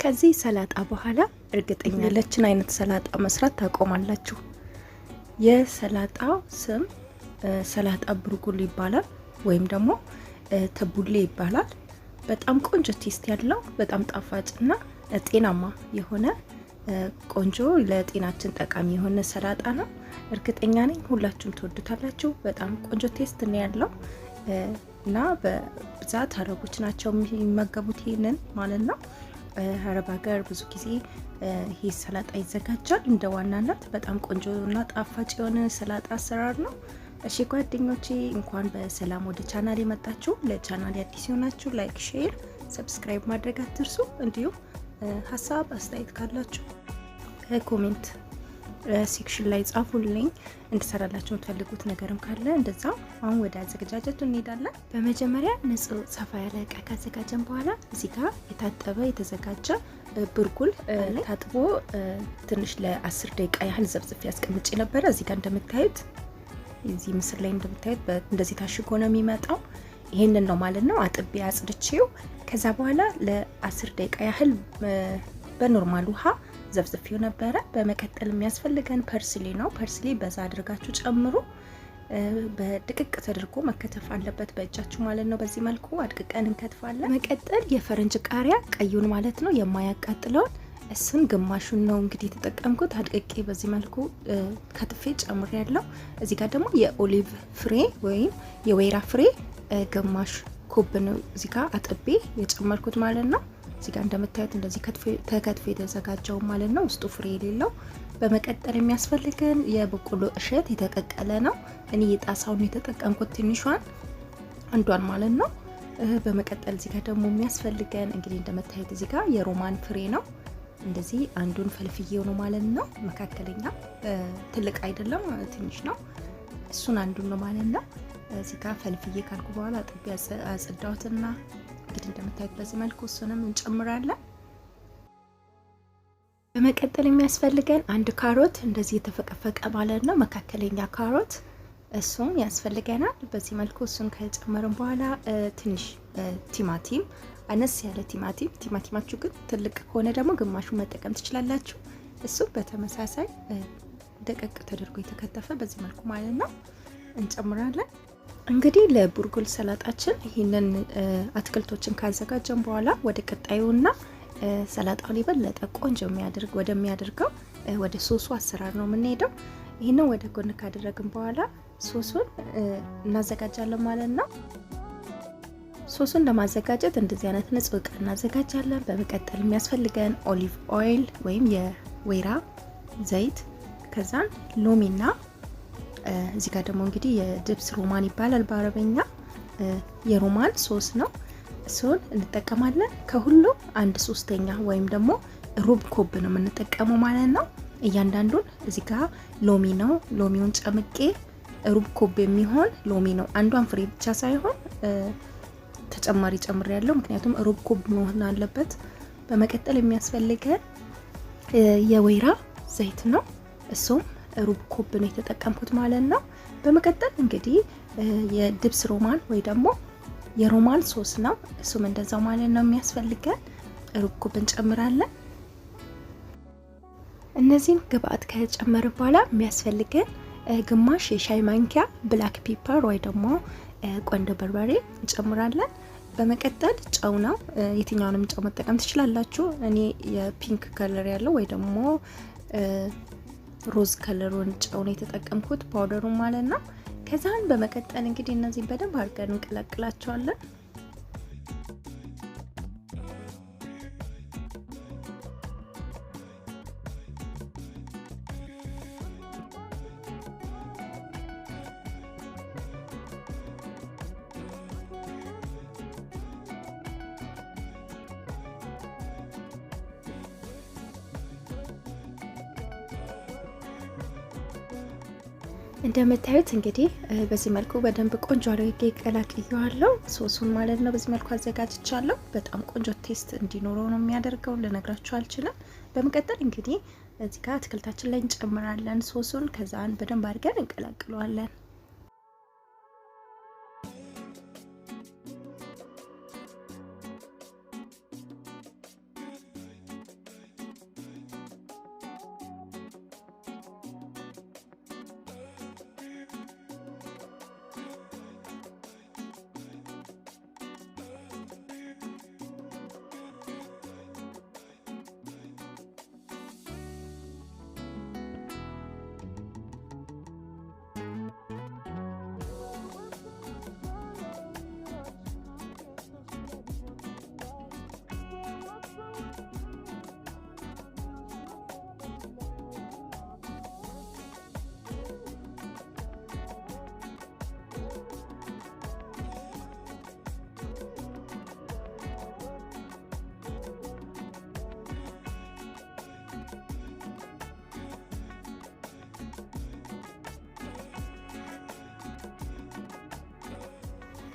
ከዚህ ሰላጣ በኋላ እርግጠኛ ያለችን አይነት ሰላጣ መስራት ታቆማላችሁ። የሰላጣው ስም ሰላጣ ብርጉል ይባላል ወይም ደግሞ ተቡሌ ይባላል። በጣም ቆንጆ ቴስት ያለው በጣም ጣፋጭና ጤናማ የሆነ ቆንጆ ለጤናችን ጠቃሚ የሆነ ሰላጣ ነው። እርግጠኛ ነኝ ሁላችሁም ትወዱታላችሁ። በጣም ቆንጆ ቴስት ነው ያለው እና በብዛት አረቦች ናቸው የሚመገቡት ይሄንን ማለት ነው። አረብ ሀገር ብዙ ጊዜ ይሄ ሰላጣ ይዘጋጃል። እንደ ዋናነት በጣም ቆንጆና ጣፋጭ የሆነ ሰላጣ አሰራር ነው። እሺ ጓደኞቼ እንኳን በሰላም ወደ ቻናል የመጣችሁ። ለቻናል አዲስ የሆናችሁ ላይክ፣ ሼር፣ ሰብስክራይብ ማድረግ አትርሱ። እንዲሁም ሀሳብ አስተያየት ካላችሁ ኮሜንት ሴክሽን ላይ ጻፉልኝ። እንድሰራላችሁ የምትፈልጉት ነገርም ካለ እንደዛው። አሁን ወደ አዘገጃጀቱ እንሄዳለን። በመጀመሪያ ንጹህ ሰፋ ያለ እቃ ካዘጋጀን በኋላ እዚህ ጋር የታጠበ የተዘጋጀ ብርጉል ታጥቦ ትንሽ ለ10 ደቂቃ ያህል ዘብዝፌ ያስቀምጬ ነበረ። እዚህ ጋር እንደምታዩት እዚህ ምስል ላይ እንደምታዩት እንደዚህ ታሽጎ ነው የሚመጣው። ይሄንን ነው ማለት ነው አጥቤ አጽድቼው ከዛ በኋላ ለ10 ደቂቃ ያህል በኖርማል ውሃ ዘፍዝፌው ነበረ። በመቀጠል የሚያስፈልገን ፐርስሊ ነው። ፐርስሊ በዛ አድርጋችሁ ጨምሩ። በድቅቅ ተደርጎ መከተፍ አለበት በእጃችሁ ማለት ነው። በዚህ መልኩ አድቅቀን እንከትፋለን። መቀጠል የፈረንጅ ቃሪያ ቀዩን ማለት ነው የማያቃጥለውን እሱን ግማሹን ነው እንግዲህ የተጠቀምኩት። አድቅቄ በዚህ መልኩ ከትፌ ጨምሬ ያለው። እዚህ ጋር ደግሞ የኦሊቭ ፍሬ ወይም የወይራ ፍሬ ግማሽ ኩብ ነው እዚህ ጋር አጥቤ የጨመርኩት ማለት ነው። እዚህ ጋር እንደምታዩት እንደዚህ ተከትፎ የተዘጋጀው ማለት ነው፣ ውስጡ ፍሬ የሌለው። በመቀጠል የሚያስፈልገን የበቆሎ እሸት የተቀቀለ ነው። እኔ የጣሳውን የተጠቀምኩት ትንሿን አንዷን ማለት ነው። በመቀጠል እዚህ ጋር ደግሞ የሚያስፈልገን እንግዲህ እንደምታዩት እዚህ ጋር የሮማን ፍሬ ነው። እንደዚህ አንዱን ፈልፍዬው ነው ማለት ነው። መካከለኛ ትልቅ አይደለም ትንሽ ነው። እሱን አንዱን ነው ማለት ነው። እዚህ ጋር ፈልፍዬ ካልኩ በኋላ አጥቤ አጸዳሁትና እንግዲህ እንደምታዩት በዚህ መልኩ እሱንም እንጨምራለን። በመቀጠል የሚያስፈልገን አንድ ካሮት እንደዚህ የተፈቀፈቀ ማለት ነው፣ መካከለኛ ካሮት እሱም ያስፈልገናል። በዚህ መልኩ እሱን ከጨመርን በኋላ ትንሽ ቲማቲም፣ አነስ ያለ ቲማቲማችሁ ግን ትልቅ ከሆነ ደግሞ ግማሹን መጠቀም ትችላላችሁ። እሱ በተመሳሳይ ደቀቅ ተደርጎ የተከተፈ በዚህ መልኩ ማለት ነው እንጨምራለን። እንግዲህ ለቡርጉል ሰላጣችን ይህንን አትክልቶችን ካዘጋጀን በኋላ ወደ ቀጣዩና ሰላጣውን የበለጠ ቆንጆ ወደሚያደርገው ወደ ሶሱ አሰራር ነው የምንሄደው። ይህንን ወደ ጎን ካደረግን በኋላ ሶሱን እናዘጋጃለን ማለት ነው። ሶሱን ለማዘጋጀት እንደዚህ አይነት ንጹህ እቃ እናዘጋጃለን። በመቀጠል የሚያስፈልገን ኦሊቭ ኦይል ወይም የወይራ ዘይት፣ ከዛን ሎሚና እዚህ ጋር ደግሞ እንግዲህ የድብስ ሮማን ይባላል በአረበኛ። የሮማን ሶስ ነው፣ እሱን እንጠቀማለን። ከሁሉም 1/3 ወይም ደግሞ ሩብ ኮብ ነው የምንጠቀመው ማለት ነው። እያንዳንዱን እዚህ ጋር ሎሚ ነው፣ ሎሚውን ጨምቄ ሩብ ኮብ የሚሆን ሎሚ ነው። አንዷን ፍሬ ብቻ ሳይሆን ተጨማሪ ጨምሬ ያለው ምክንያቱም ሩብ ኮብ መሆን አለበት። በመቀጠል የሚያስፈልገን የወይራ ዘይት ነው፣ እሱም ሩብ ኮብ ነው የተጠቀምኩት ማለት ነው። በመቀጠል እንግዲህ የድብስ ሮማን ወይ ደግሞ የሮማን ሶስ ነው፣ እሱም እንደዛው ማለት ነው የሚያስፈልገን ሩብ ኮብ እንጨምራለን። እነዚህን ግብአት ከጨመረ በኋላ የሚያስፈልገን ግማሽ የሻይ ማንኪያ ብላክ ፒፐር ወይ ደግሞ ቆንጆ በርበሬ እንጨምራለን። በመቀጠል ጨው ነው፣ የትኛውንም ጨው መጠቀም ትችላላችሁ። እኔ የፒንክ ከለር ያለው ወይ ደግሞ ሮዝ ከለሩን ጨው ነው የተጠቀምኩት ፓውደሩ ማለት ነው። ከዛን በመቀጠል እንግዲህ እነዚህ በደንብ አድርገን እንቀላቅላቸዋለን። እንደምታዩት እንግዲህ በዚህ መልኩ በደንብ ቆንጆ አድርጌ ቀላቅየዋለሁ ሶሱን ማለት ነው። በዚህ መልኩ አዘጋጅቻለሁ። በጣም ቆንጆ ቴስት እንዲኖረው ነው የሚያደርገው፣ ልነግራችሁ አልችልም። በመቀጠል እንግዲህ እዚህ ጋር አትክልታችን ላይ እንጨምራለን ሶሱን። ከዛን በደንብ አድርገን እንቀላቅለዋለን።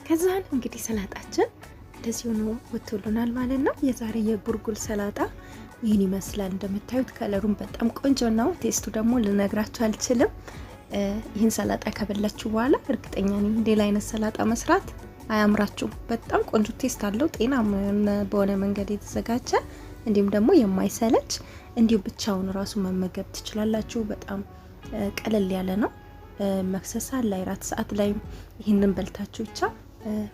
ከዛን እንግዲህ ሰላጣችን እንደዚህ ሆኖ ወጥቶልናል ማለት ነው። የዛሬ የቡርጉል ሰላጣ ይህን ይመስላል። እንደምታዩት ከለሩን በጣም ቆንጆ ነው። ቴስቱ ደግሞ ልነግራችሁ አልችልም። ይህን ሰላጣ ከበላችሁ በኋላ እርግጠኛ ነኝ ሌላ አይነት ሰላጣ መስራት አያምራችሁም። በጣም ቆንጆ ቴስት አለው። ጤናማ በሆነ መንገድ የተዘጋጀ እንዲሁም ደግሞ የማይሰለች እንዲሁ ብቻውን ራሱ መመገብ ትችላላችሁ። በጣም ቀለል ያለ ነው። መክሰስ ላይ ራት ሰዓት ላይ ይህንን በልታችሁ ብቻ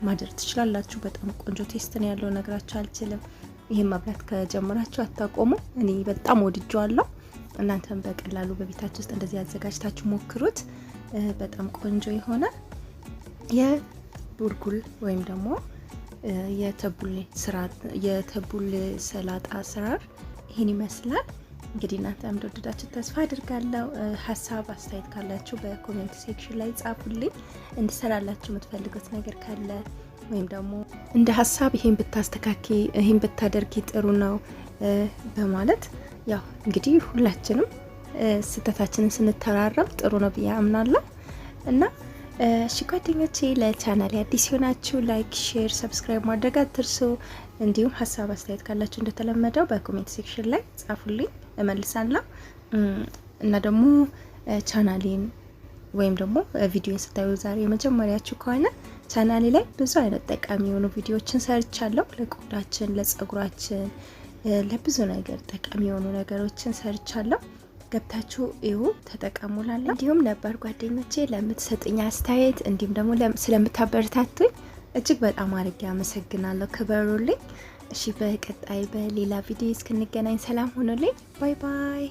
ማድረግ ትችላላችሁ። በጣም ቆንጆ ቴስት ነው ያለው፣ ነግራችሁ አልችልም። ይሄን መብላት ከጀመራችሁ አታቆሙ። እኔ በጣም ወድጄዋለሁ። እናንተም በቀላሉ በቤታችሁ ውስጥ እንደዚህ አዘጋጅታችሁ ሞክሩት። በጣም ቆንጆ የሆነ የቡርጉል ወይም ደግሞ የተቡል ሰላጣ አሰራር ይሄን ይመስላል። እንግዲህ እናንተ እንደወደዳችሁ ተስፋ አድርጋለሁ። ሀሳብ አስተያየት ካላችሁ በኮሜንት ሴክሽን ላይ ጻፉልኝ። እንድሰራላችሁ የምትፈልጉት ነገር ካለ ወይም ደግሞ እንደ ሀሳብ ይሄን ብታስተካኪ ይሄን ብታደርጊ ጥሩ ነው በማለት ያው እንግዲህ ሁላችንም ስህተታችንን ስንተራረም ጥሩ ነው ብዬ አምናለሁ። እና እሺ ጓደኞቼ ለቻናሌ አዲስ ሆናችሁ ላይክ፣ ሼር፣ ሰብስክራይብ ማድረግ አትርሱ። እንዲሁም ሀሳብ አስተያየት ካላችሁ እንደተለመደው በኮሜንት ሴክሽን ላይ ጻፉልኝ፣ እመልሳለሁ። እና ደግሞ ቻናሌን ወይም ደግሞ ቪዲዮን ስታዩ ዛሬ የመጀመሪያችሁ ከሆነ ቻናሌ ላይ ብዙ አይነት ጠቃሚ የሆኑ ቪዲዮዎችን ሰርቻለሁ። ለቆዳችን፣ ለጸጉራችን፣ ለብዙ ነገር ጠቃሚ የሆኑ ነገሮችን ሰርቻለሁ። ገብታችሁ ይሁ ተጠቀሙላለሁ። እንዲሁም ነበር ጓደኞቼ ለምትሰጡኝ አስተያየት እንዲሁም ደግሞ ስለምታበረታቱኝ እጅግ በጣም አድርጌ አመሰግናለሁ። ክበሩልኝ። እሺ በቀጣይ በሌላ ቪዲዮ እስክንገናኝ ሰላም ሆኖልኝ። ባይ ባይ።